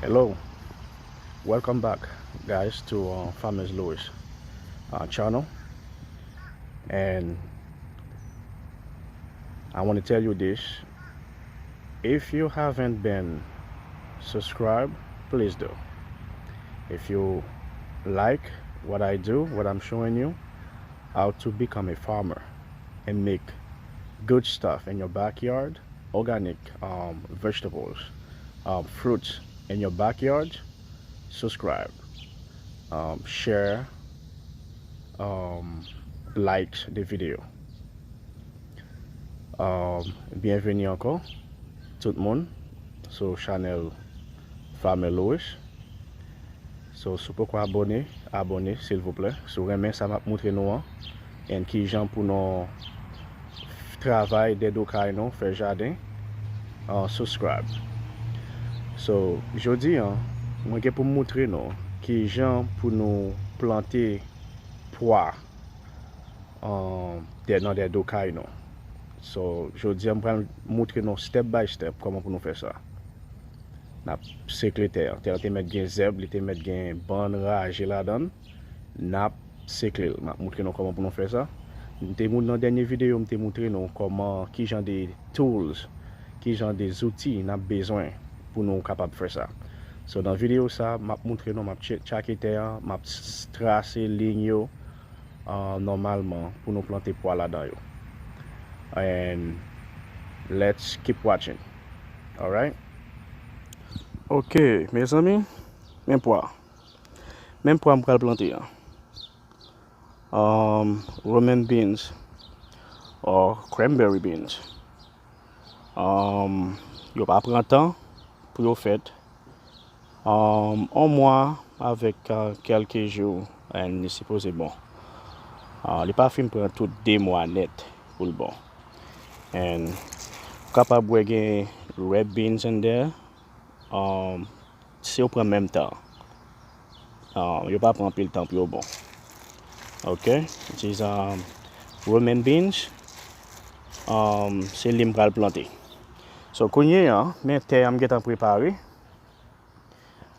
Hello, welcome back, guys, to FarmerLewis channel. And I want to tell you this: if you haven't been subscribed, please do. If you like what I do, what I'm showing you, how to become a farmer and make good stuff in your backyard, organic vegetables, fruits in your backyard, subscribe, share, um, like the video. Bienvenue encore, tout le monde, sur channel FarmerLewis. So, si vous pouvez abonner, s'il vous plaît. Si vous aimez, ça va montrer nous et Kijan pour nous travail des deux nous faire jardin. Subscribe. So, jeudi, moi pour montrer nous Kijan pour nous planter pois dans des deux nous. So, jeudi, je vais montrer nous step by step comment pour nous faire ça. Nap sekle terre te met gen zeb, li te met gen ban rage là-dedans. Nap sekle, m'a montré nous comment pour nous faire ça. Dans la dernière vidéo, je montré nous comment qui genre des tools, qui genre des outils n'a besoin pour nous capable faire ça. So dans la vidéo ça, m'a montré nous m'a checker terre, m'a tracer ligne normalement pour nous planter pois là-dedans. And let's keep watching. All right? Ok, mes amis, même pois on va planter. Romaine beans or cranberry beans. Yo pas prend temps pour yo fait. Un mois avec quelques jours, et supposé bon. Les pas fin prend tout 2 mois net pour le bon. And capable de gagner red beans in there. Si on prend même temps, yo pas prend pile temps pour yo bon. Okay, these romaine beans. C'est l'imbral planté. So konye men terre am getan préparé.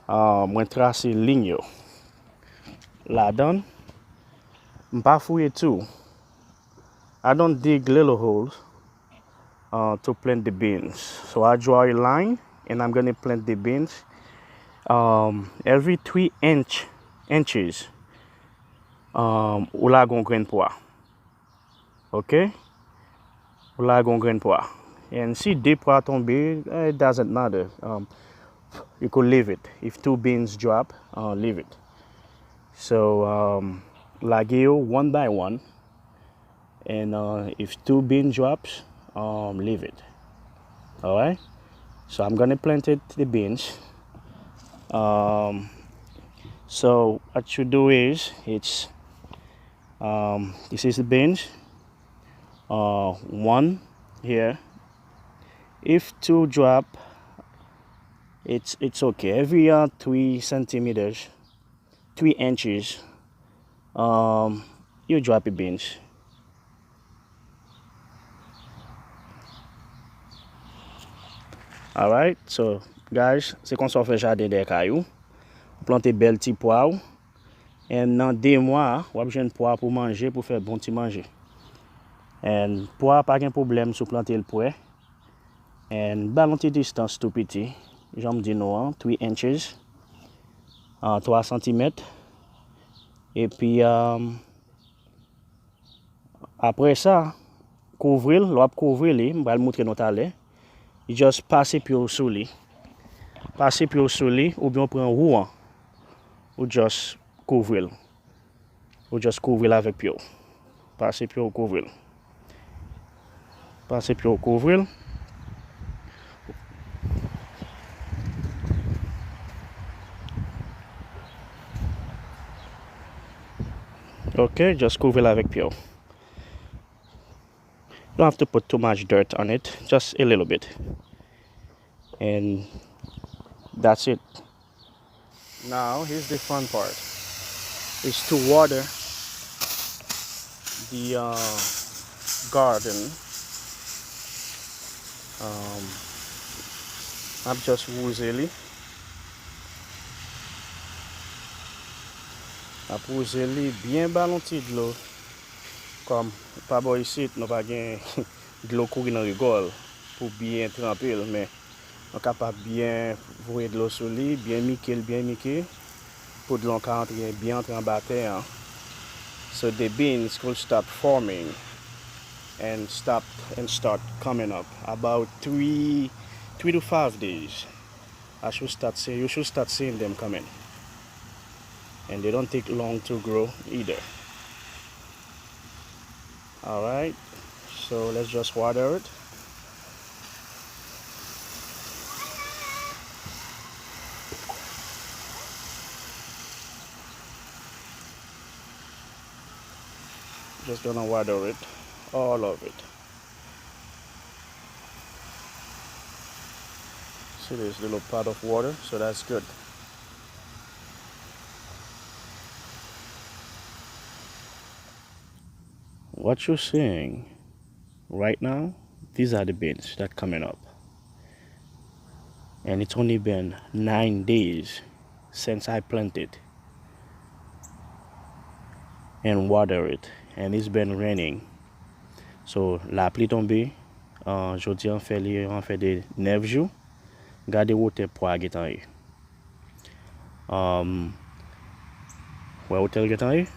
Moi tracer ligne yo. La donne. M'pa fouiller tout. I don't dig little holes to plant the beans. So I draw a line and I'm gonna plant the beans every 3 inches. Ou la gon grain pois. Okay? Ou la gon grain pois. And si 2 pois tombe, it doesn't matter. You could leave it. If 2 beans drop, leave it. So lage yo 1 by 1. And if 2 beans drops, leave it. Alright? So I'm gonna plant it the beans. So what you do is it's this is the beans. 1 here. If 2 drop, it's okay. Every 3 centimeters, 3 inches, you drop the beans. Alright, so guys, c'est comme ça on fait jardin des cailloux. Planter bel petit pois. Et dans 2 mois, on a besoin de pois pour manger, pour faire bon petit manger. Et pois, pas de problème sur planter le pois. Et ballon de distance tout petit. J'aime dire non, 3 inches, 3 cm. Et puis, après ça, couvrir, l'on couvrir, je vais le montrer notre allée. Just passer puis sous lui. Passer puis sous lui, ou bien on prend roue, ou just couvrir. Ou just couvrir avec puis. Passer puis couvrir. Passer puis couvrir. Okay, just cover it avec pure. Don't have to put too much dirt on it, just a little bit. And that's it. Now, here's the fun part. It's to water the garden. I'm just woozily A poser li bien ballonti de l'eau. Comme pas bon ici, nous pas gain de l'eau courir dans le rigole pour bien tremper, mais on capable bien voir de l'eau sur lui, bien miquer, pour de l'eau entrer bien entrer en bataille. So the beans will start forming and start coming up. About 3 to 5 days. You should start seeing them coming. And they don't take long to grow either. Alright, so let's just water it. Just gonna water it, all of it. See this little pot of water, so that's good. What you're seeing right now, these are the beans that coming up. And it's only been 9 days since I planted and water it. And it's been raining. So la pluie tombée, jodi on fait des 9 jours. Gardez wote poa getan yi. Wè wote getan yi.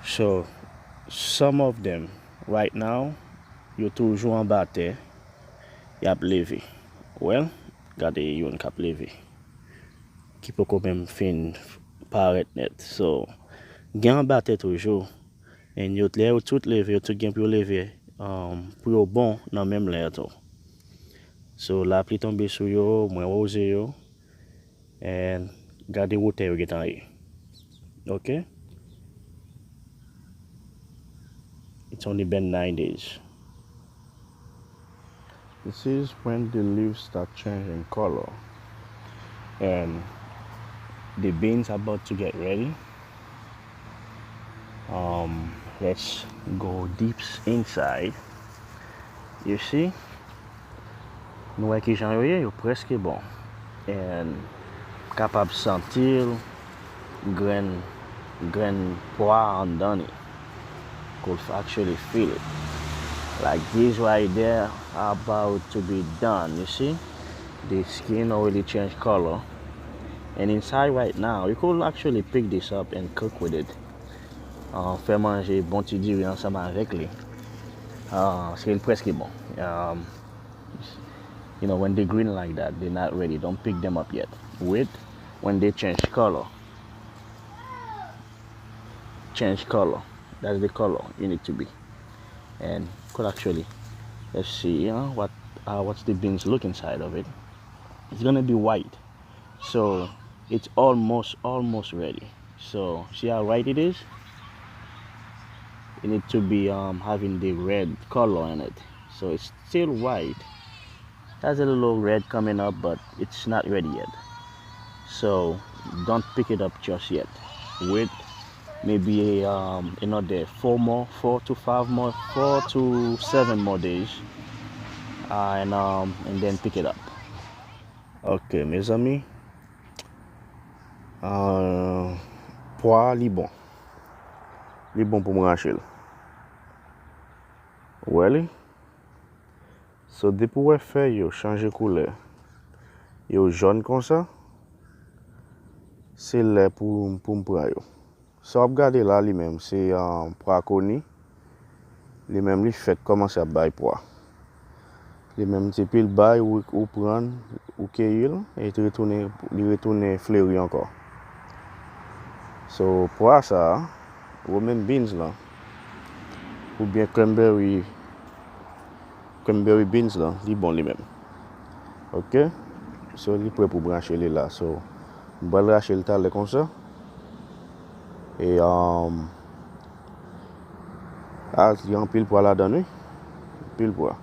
So some of them right now, yo toujou an bate, yap leve. Well, gade yon kap leve. Ki pou kon men fin paret net. So, gen an bate toujou. En yo tout leve, yo tout gen pou yo leve pou yo bon nan menm lè to. So, la pli tombe sou yo, mwen wose yo. En gade wote yo getan yi. Okay? It's only been 9 days. This is when the leaves start changing color. And the beans are about to get ready. Let's go deep inside. You see? Nou wè Kijan yo presque bon. And capable sentir grain poa an dan it. Could actually feel it. Like these right there are about to be done. You see? The skin already changed color. And inside right now, you could actually pick this up and cook with it. Faire manger bon ti diri ensemble avec li. C'est presque bon. You know, when they green like that, they're not ready. Don't pick them up yet. Wait when they change color. Change color. That's the color you need to be. And could actually, let's see what's the beans look inside of it. It's gonna be white. So it's almost ready. So see how white it is? It needs to be having the red color in it. So it's still white. It has a little red coming up, but it's not ready yet. So don't pick it up just yet. Wait maybe another 4 to 7 more days, and then pick it up. Ok mes amis, poa li bon pou brancher. Well, so depi wè fè yo change couleur, yo jaune comme ça, c'est lè pour m'pran yo. So ap gade la li même, c'est poa koni. Li même li fait commencer à bay poa. Li même depuis le bay ou prendre ou cueillir et retourner fleurir encore. So poa ça, ou même beans là, ou bien cranberry beans là, li bon li même. OK? So li prêt pour brancher li là. So on va le racher le talé comme ça. Et il y a un pile poa là-dedans, pile poa.